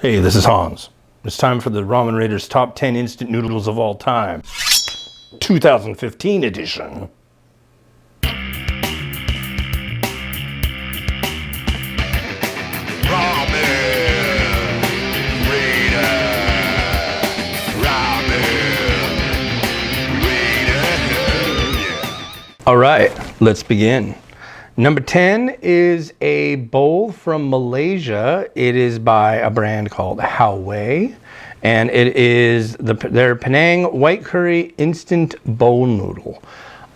Hey, this is Hans. It's time for the Ramen Raiders Top 10 Instant Noodles of All Time, 2015 edition. All right, let's begin. Number 10 is a bowl from Malaysia. It is by a brand called Raoh, and it is their Penang white curry instant bowl noodle.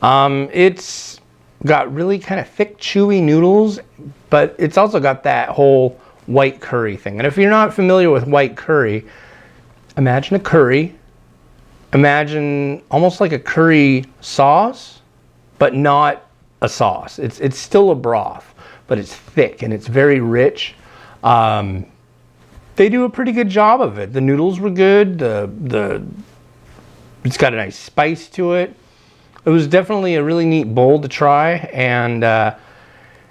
It's got really kind of thick, chewy noodles, but it's also got that whole white curry thing. And if you're not familiar with white curry, imagine a curry. Imagine almost like a curry sauce, but not a sauce. It's still a broth, but it's thick and it's very rich. They do a pretty good job of it. The noodles were good. It's got a nice spice to it. It was definitely a really neat bowl to try, and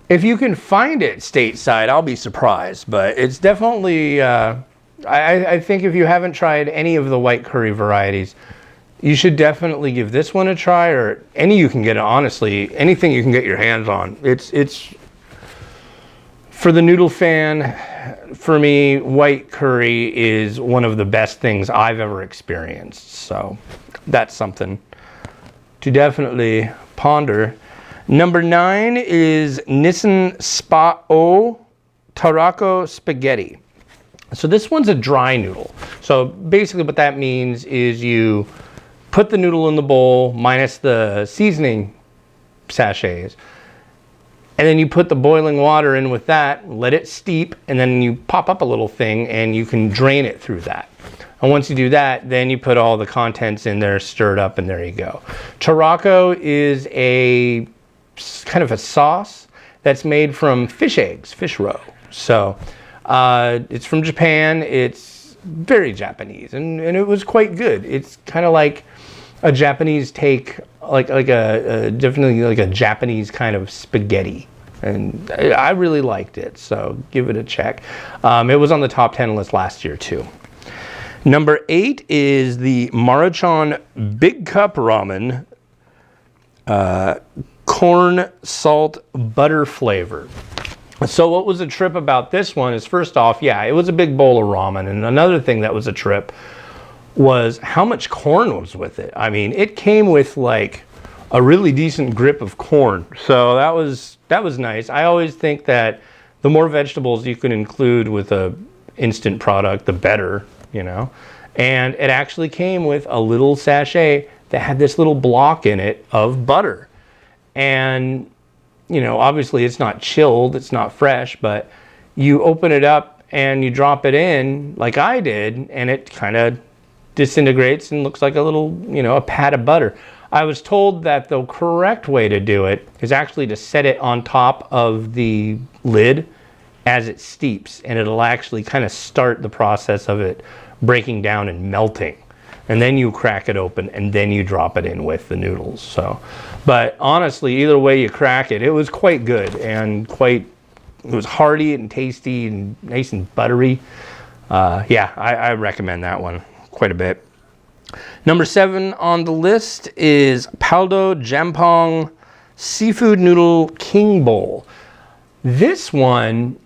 if you can find it stateside, I'll be surprised. But it's definitely, I think if you haven't tried any of the white curry varieties, you should definitely give this one a try, or any you can get, honestly, anything you can get your hands on. It's for the noodle fan, for me, white curry is one of the best things I've ever experienced. So that's something to definitely ponder. Number 9 is Nissin Raoh Tarako Spaghetti. So this one's a dry noodle. So basically what that means is you put the noodle in the bowl minus the seasoning sachets, and then you put the boiling water in with that, let it steep, and then you pop up a little thing and you can drain it through that. And once you do that, then you put all the contents in there, stir it up, and there you go. Tarako is a kind of a sauce that's made from fish eggs, fish roe. So it's from Japan. It's very Japanese, and it was quite good. It's kind of like a Japanese take, like a definitely like a Japanese kind of spaghetti, and I really liked it, so give it a check. It was on the top 10 list last year too. Number 8 is the Maruchan Big Cup Ramen, corn salt butter flavor. So what was a trip about this one is, first off, yeah, it was a big bowl of ramen, and another thing that was a trip was how much corn was with it. I mean, it came with like a really decent grip of corn. So that was nice. I always think that the more vegetables you can include with a instant product, the better, you know. And it actually came with a little sachet that had this little block in it of butter. And, you know, obviously it's not chilled, it's not fresh, but you open it up and you drop it in like I did, and it kind of disintegrates and looks like a little, you know, a pat of butter. I was told that the correct way to do it is actually to set it on top of the lid as it steeps, and it'll actually kind of start the process of it breaking down and melting. And then you crack it open, and then you drop it in with the noodles. So, but honestly, either way you crack it, it was quite good, and it was hearty and tasty and nice and buttery. Yeah, I recommend that one quite a bit. Number 7 on the list is Paldo Jjamppong Seafood Noodle King Bowl. This one,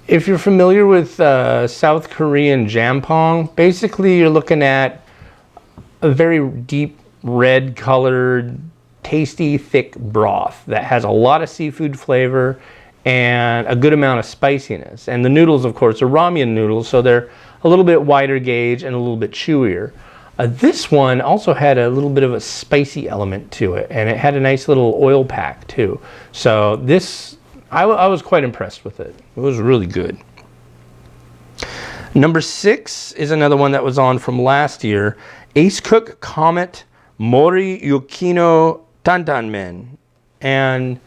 if you're familiar with South Korean jjamppong, basically you're looking at a very deep red colored, tasty, thick broth that has a lot of seafood flavor and a good amount of spiciness. And the noodles, of course, are ramen noodles, so they're a little bit wider gauge and a little bit chewier. This one also had a little bit of a spicy element to it, and it had a nice little oil pack too. So this, I was quite impressed with it. It was really good. Number 6 is another one that was on from last year. Acecook Comet Mori Yukino Jjajangmen. And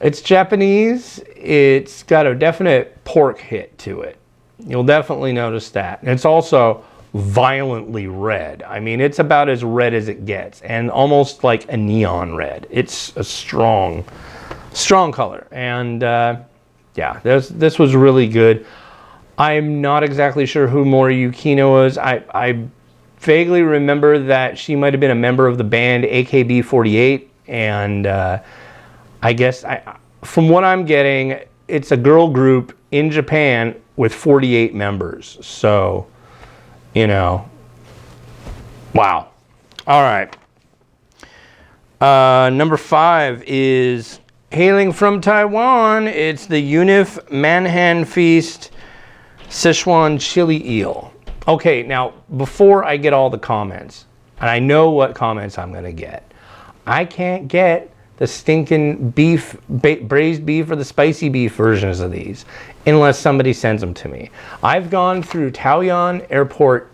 it's Japanese. It's got a definite pork hit to it. You'll definitely notice that. And it's also violently red. I mean, it's about as red as it gets, and almost like a neon red. It's a strong color. And yeah, this was really good. I'm not exactly sure who Mori Yukino was. I vaguely remember that she might have been a member of the band AKB48, and I guess from what I'm getting, it's a girl group in Japan with 48 members. So, you know, wow. All right. Number 5 is hailing from Taiwan. It's the Unif Man Han Feast Sichuan Chili Eel. Okay, now before I get all the comments, and I know what comments I'm gonna get, I can't get the stinking beef, braised beef or the spicy beef versions of these unless somebody sends them to me. I've gone through Taoyuan Airport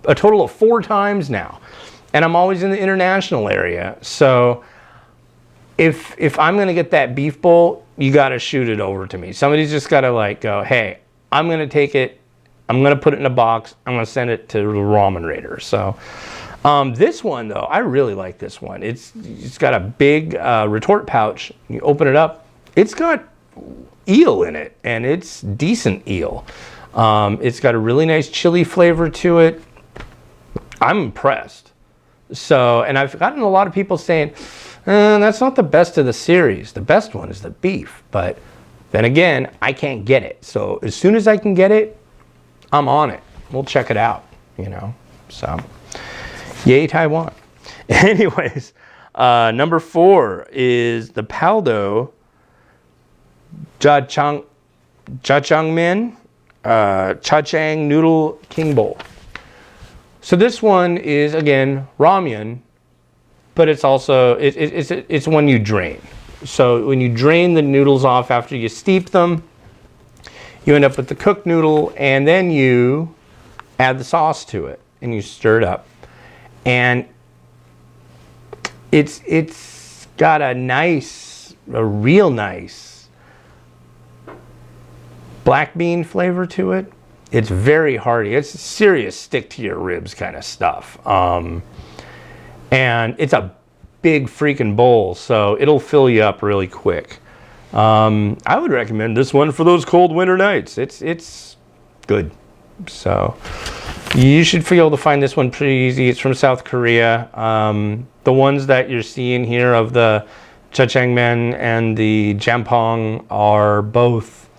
a total of 4 times now, and I'm always in the international area. So if I'm gonna get that beef bowl, you gotta shoot it over to me. Somebody's just gotta like go, hey, I'm gonna take it, I'm gonna put it in a box, I'm gonna send it to the Ramen Raider. So this one though, I really like this one. It's got a big retort pouch. You open it up, it's got eel in it, and it's decent eel. It's got a really nice chili flavor to it. I'm impressed. So, and I've gotten a lot of people saying, that's not the best of the series. The best one is the beef. But then again, I can't get it. So as soon as I can get it, I'm on it. We'll check it out, you know. So, yay Taiwan. Anyways, number 4 is the Paldo Jjajangmen Chajang Noodle King Bowl. So this one is, again, ramen, but it's also, it's one you drain. So when you drain the noodles off after you steep them, you end up with the cooked noodle, and then you add the sauce to it, and you stir it up. And it's got a real nice black bean flavor to it. It's very hearty. It's serious stick to your ribs kind of stuff. And it's a big freaking bowl, so it'll fill you up really quick. I would recommend this one for those cold winter nights. It's good. So you should be able to find this one pretty easy. It's from South Korea. The ones that you're seeing here of the Jjajangmen and the Jjamppong are both,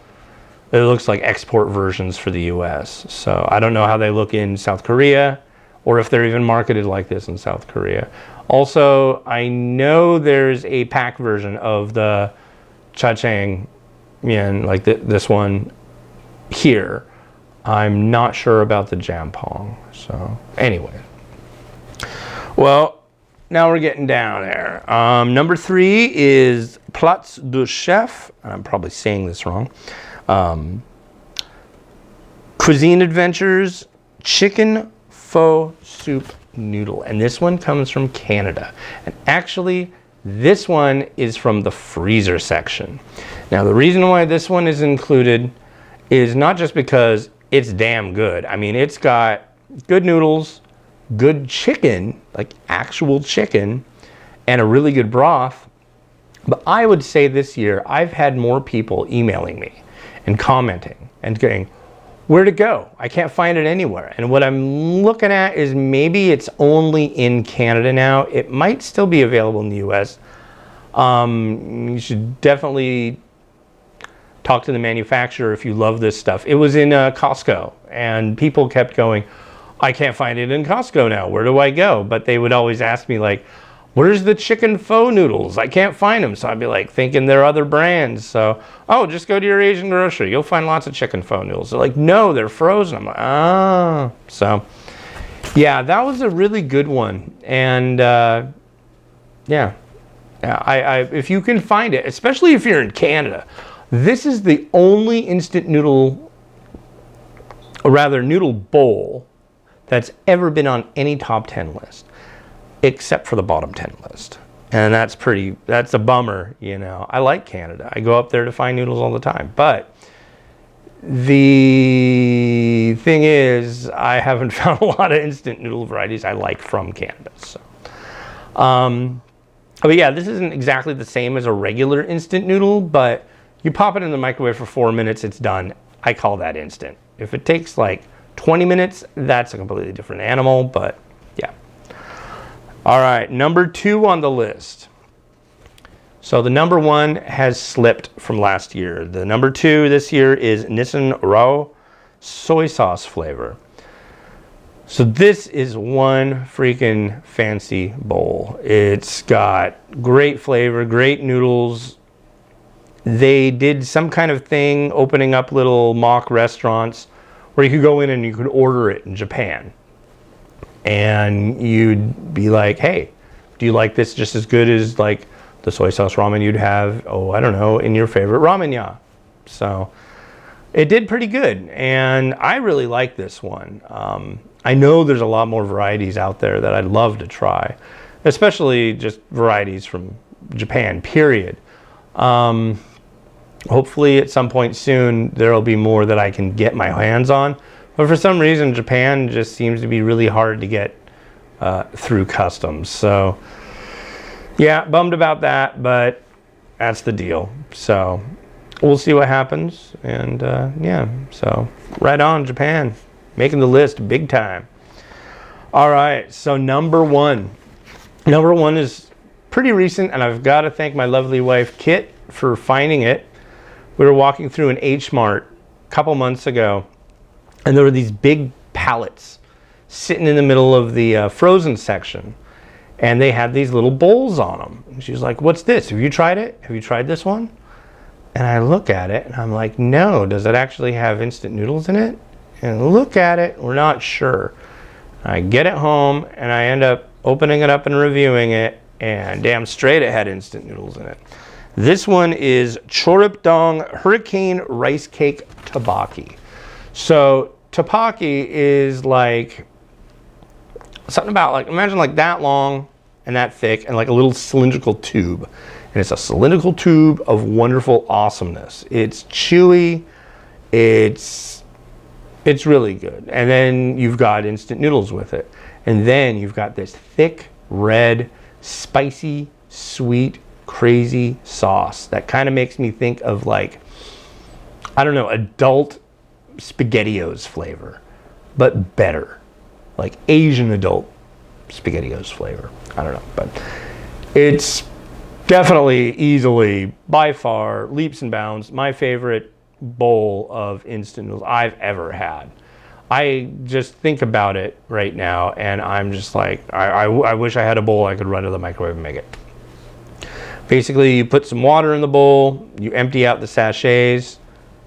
it looks like export versions for the US. So I don't know how they look in South Korea, or if they're even marketed like this in South Korea. Also, I know there's a pack version of the Jjajangmen, like this one here. I'm not sure about the Jjamppong. So anyway, well, now we're getting down there. Number 3 is Plats du Chef. I'm probably saying this wrong. Cuisine Adventures Chicken Pho Soup Noodle. And this one comes from Canada. And actually, this one is from the freezer section. Now, the reason why this one is included is not just because it's damn good. I mean, it's got good noodles, good chicken, like actual chicken, and a really good broth. But I would say this year, I've had more people emailing me and commenting and going, where'd it go? I can't find it anywhere. And what I'm looking at is maybe it's only in Canada now. It might still be available in the US. You should definitely talk to the manufacturer if you love this stuff. It was in Costco, and people kept going, I can't find it in Costco now. Where do I go? But they would always ask me like, where's the chicken pho noodles? I can't find them. So I'd be like thinking they're other brands. So, oh, just go to your Asian grocery. You'll find lots of chicken pho noodles. They're like, no, they're frozen. I'm like, ah. So, yeah, that was a really good one. And, yeah, if you can find it, especially if you're in Canada, this is the only instant noodle, or rather noodle bowl, that's ever been on any top 10 list, except for the bottom 10 list. And that's a bummer, you know. I like Canada. I go up there to find noodles all the time. But the thing is, I haven't found a lot of instant noodle varieties I like from Canada. So, but yeah, this isn't exactly the same as a regular instant noodle, but you pop it in the microwave for 4 minutes, it's done. I call that instant. If it takes like 20 minutes, that's a completely different animal, but yeah. All right, number 2 on the list. So the number 1 has slipped from last year. The number 2 this year is Nissin Raoh soy sauce flavor. So this is one freaking fancy bowl. It's got great flavor, great noodles. They did some kind of thing opening up little mock restaurants where you could go in and you could order it in Japan. And you'd be like, hey, do you like this just as good as like the soy sauce ramen you'd have, oh, I don't know, in your favorite ramen ya? So it did pretty good, and I really like this one. I know there's a lot more varieties out there that I'd love to try, especially just varieties from Japan, period. Hopefully at some point soon there'll be more that I can get my hands on, but for some reason Japan just seems to be really hard to get through customs. So yeah, bummed about that, but that's the deal. So we'll see what happens, and yeah, so right on, Japan, making the list big time. All right, so number 1 is pretty recent, and I've got to thank my lovely wife Kit for finding it. We were walking through an H Mart a couple months ago, and there were these big pallets sitting in the middle of the frozen section, and they had these little bowls on them. And she was like, what's this? Have you tried it? Have you tried this one? And I look at it and I'm like, no, does it actually have instant noodles in it? And look at it, we're not sure. I get it home and I end up opening it up and reviewing it, and damn straight it had instant noodles in it. This one is Choripdong Hurricane Rice Cake Takoyaki. So takoyaki is like something about, like, imagine like that long and that thick and like a little cylindrical tube. And it's a cylindrical tube of wonderful awesomeness. It's chewy, it's really good. And then you've got instant noodles with it. And then you've got this thick, red, spicy, sweet, crazy sauce that kind of makes me think of, like, I don't know, adult SpaghettiOs flavor, but better. Like Asian adult SpaghettiOs flavor. I don't know, but it's definitely, easily, by far, leaps and bounds, my favorite bowl of instant noodles I've ever had. I just think about it right now, and I'm just like, I wish I had a bowl I could run to the microwave and make it. Basically, you put some water in the bowl, you empty out the sachets,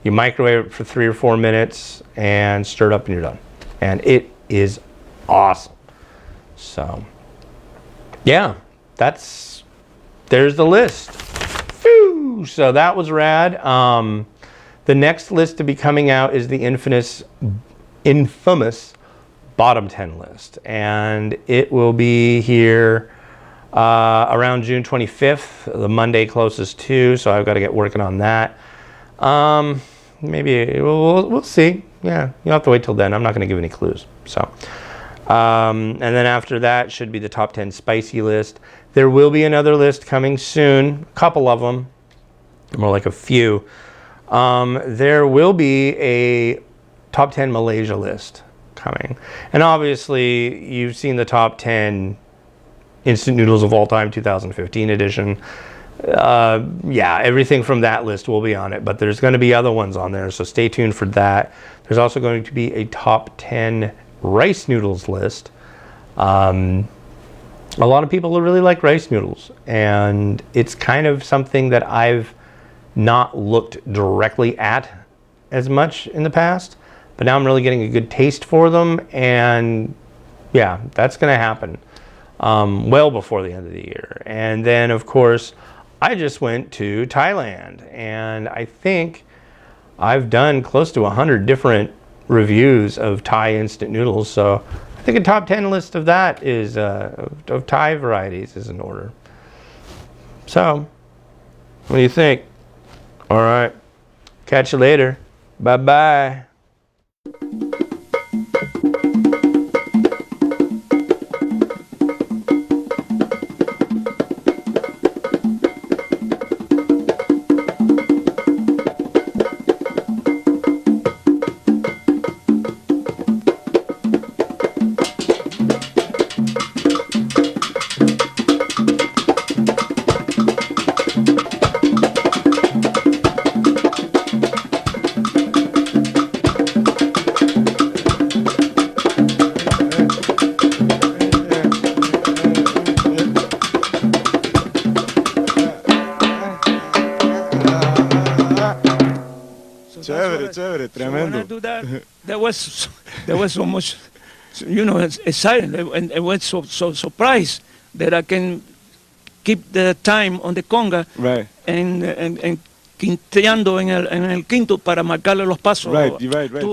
you microwave it for 3 or 4 minutes, and stir it up, and you're done. And it is awesome. So, yeah, there's the list. Whew, so that was rad. The next list to be coming out is the infamous bottom 10 list, and it will be here around June 25th, the Monday closest to, so I've got to get working on that. Maybe we'll see. Yeah, you'll have to wait till then. I'm not going to give any clues. So, and then after that should be the top 10 spicy list. There will be another list coming soon, a couple of them, more like a few. There will be a top 10 Malaysia list coming. And obviously, you've seen the top 10 instant noodles of all time 2015 edition. Yeah, everything from that list will be on it, but there's going to be other ones on there, so stay tuned for that. There's also going to be a top 10 rice noodles list. A lot of people really like rice noodles, and it's kind of something that I've not looked directly at as much in the past, but now I'm really getting a good taste for them, and yeah, that's going to happen well before the end of the year. And then, of course, I just went to Thailand, and I think I've done close to 100 different reviews of Thai instant noodles, so I think a top 10 list of that is of Thai varieties is in order. So, what do you think? All right, catch you later. Bye-bye. Chévere, chévere, So when I tremendo. do that, there was so much, you know, excited, and I was so surprised that I can keep the time on the conga Right. and quinteando en el quinto para marcarle los pasos. Right, right, right.